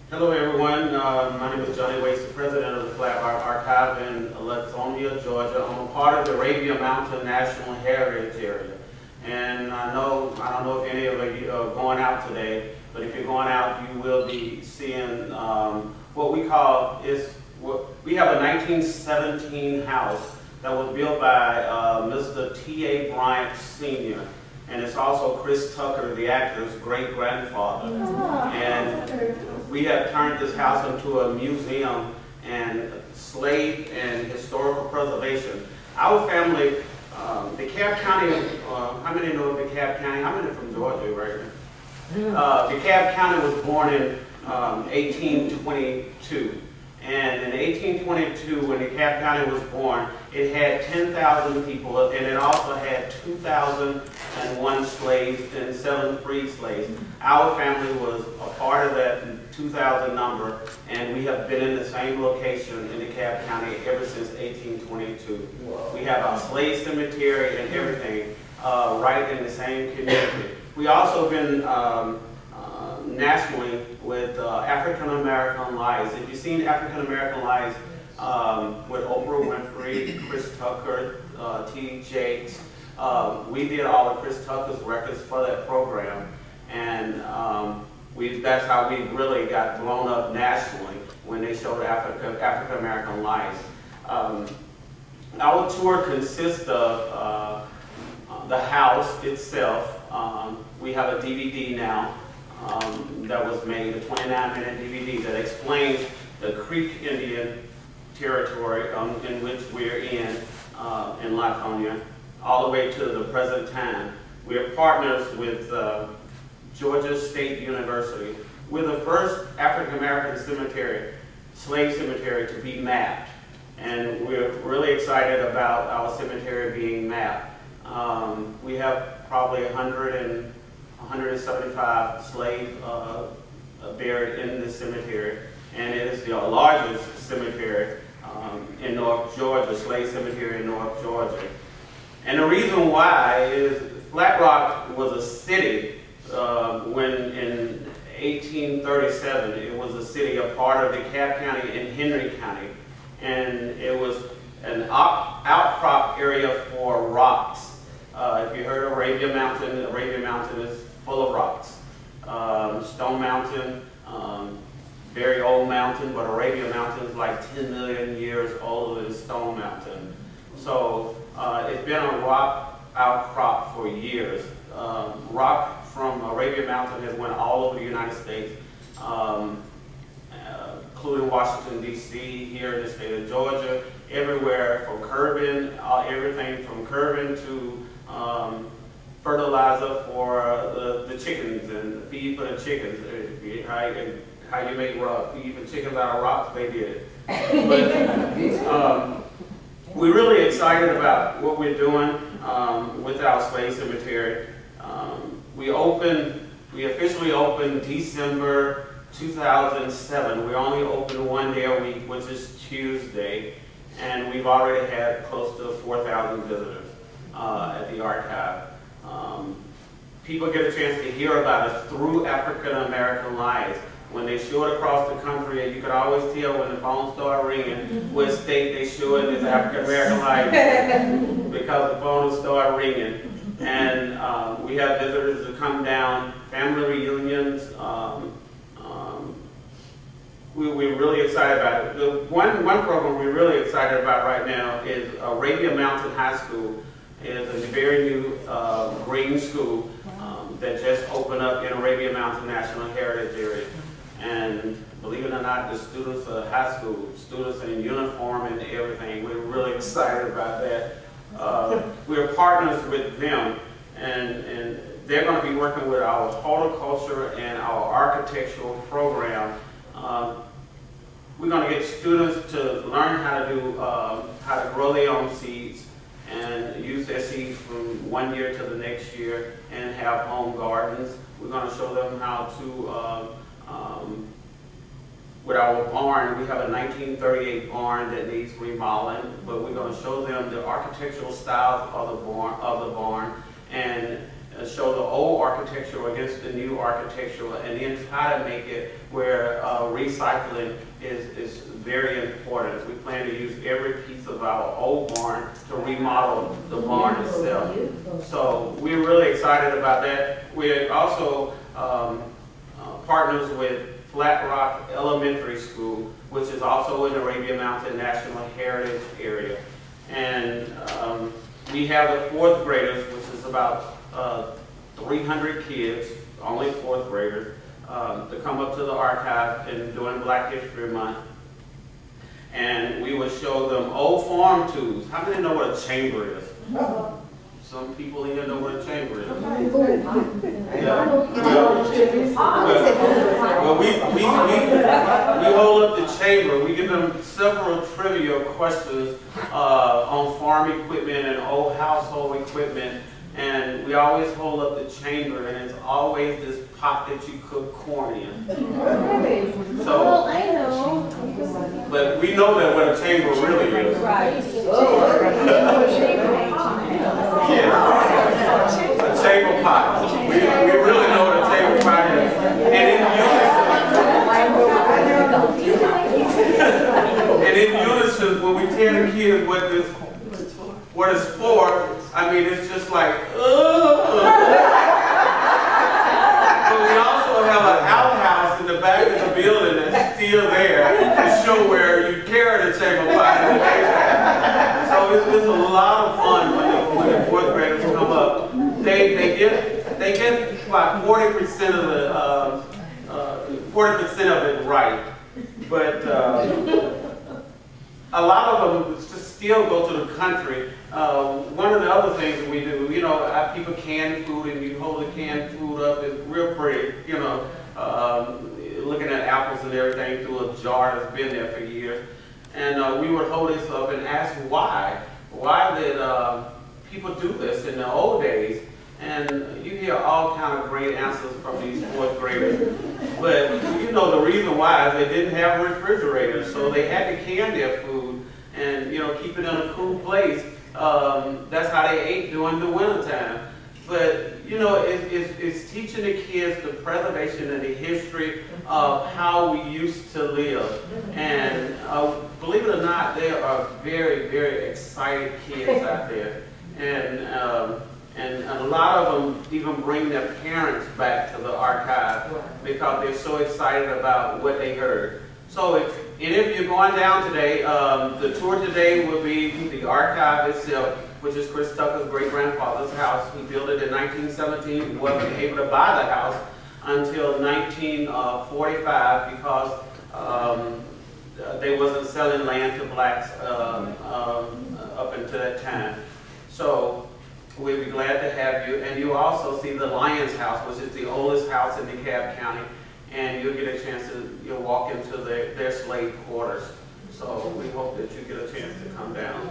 Hello everyone, my name is Johnny Waits, the president of the Flat Rock Archive in Lithonia, Georgia. I'm a part of the Arabia Mountain National Heritage Area. And I don't know if any of you are going out today, but if you're going out, you will be seeing what we call we have a 1917 house that was built by Mr. T.A. Bryant Sr. And it's also Chris Tucker, the actor's great-grandfather. And we have turned this house into a museum and slave and historical preservation. Our family, DeKalb County, how many know of DeKalb County? How many from Georgia, right? DeKalb County was born in 1822. And in 1822, when DeKalb County was born, it had 10,000 people, and it also had 2,001 slaves and 7 free slaves. Our family was a part of that 2,000 number, and we have been in the same location in DeKalb County ever since 1822. Whoa. We have our slave cemetery and everything right in the same community. We also been nationally with African American Lives. If you've seen African American Lives with Oprah Winfrey, Chris Tucker, T. Jakes, we did all of Chris Tucker's records for that program, and that's how we really got blown up nationally when they showed African American Lives. Our tour consists of the house itself. We have a DVD now that was made, a 29-minute DVD that explains the Creek Indian territory in which we're in Lithonia, all the way to the present time. We're partners with Georgia State University. We're the first African-American cemetery, slave cemetery, to be mapped. And we're really excited about our cemetery being mapped. We have probably 175 slaves buried in this cemetery, and it is the largest cemetery in North Georgia, slave cemetery in North Georgia. And the reason why is Flat Rock was a city when in 1837 it was a city, a part of DeKalb County and Henry County, and it was an outcrop area for rocks. If you heard of Arabia Mountain is full of rocks. Stone Mountain, very old mountain, but Arabia Mountain is like 10 million years older than Stone Mountain. So it's been a rock outcrop for years. Rock from Arabia Mountain has went all over the United States, including Washington, D.C., here in the state of Georgia, everywhere from curbing, everything from curbing to fertilizer for the chickens and feed for the chickens. How you make feed for chickens out of rocks, they did it. But we're really excited about what we're doing with our slave cemetery. We officially opened December 2007. We only open one day a week, which is Tuesday, and we've already had close to 4,000 visitors at the archive. People get a chance to hear about us through African American Lives. When they show it across the country, and you can always tell when the phone starts ringing what state they show it is African American Lives because the phone will start ringing. And we have visitors that come down, family reunions. We're really excited about it. The one program we're really excited about right now is Arabia Mountain High School. Is a very new green school that just opened up in Arabia Mountain National Heritage Area. And believe it or not, the students are high school, students in uniform and everything. We're really excited about that. We're partners with them, and they're going to be working with our horticulture and our architectural program. We're going to get students to learn how to grow their own seeds and use their seeds from one year to the next year and have home gardens. We're going to show them how to, with our barn, we have a 1938 barn that needs remodeling, but we're going to show them the architectural styles of the barn and show the old architecture against the new architecture, and then try to make it where recycling is very important. We plan to use every piece of our old barn to remodel the barn itself. So we're really excited about that. We're also partners with Flat Rock Elementary School, which is also in the Arabian Mountain National Heritage Area. And we have the fourth graders, which is about 300 kids, only fourth graders, to come up to the archive and during Black History Month. And we would show them old farm tools. How many know what a chamber is? Some people here know what a chamber is. Yeah. Well, we hold up the chamber. We give them several trivia questions on farm equipment and old household equipment. And we always hold up the chamber, and it's always this pot that you cook corn in. So, well, I know. but we know that what a chamber really is. Right. Yeah. A chamber pot. We really know what a chamber pot is. And in unison, when we tell the kids what it's for, I mean, it's just like, ugh. But we also have an outhouse in the back of the building that's still there to show where you carry the chamber pot in the daytime. So it's a lot of fun when the fourth graders come up. They get about 40% of it right, but a lot of them just still go to the country. One of the other things that we do, you know, people can food, and you hold the canned food up, it's real pretty, you know, looking at apples and everything through a jar that's been there for years. And we would hold this up and ask why did people do this in the old days? And you hear all kind of great answers from these fourth graders. But you know the reason why is they didn't have refrigerators, so they had to can their food and, you know, keep it in a cool place. That's how they ate during the wintertime. But, you know, it's teaching the kids the preservation and the history of how we used to live. And believe it or not, there are very, very excited kids out there. And a lot of them even bring their parents back to the archive because they're so excited about what they heard. So if any of you are going down today, the tour today will be the archive itself, which is Chris Tucker's great-grandfather's house. He built it in 1917. He wasn't able to buy the house until 1945 because they wasn't selling land to blacks up until that time. So we'll be glad to have you. And you also see the Lions House, which is the oldest house in DeKalb County. And you'll get a chance to walk into their slave quarters. So we hope that you get a chance to come down.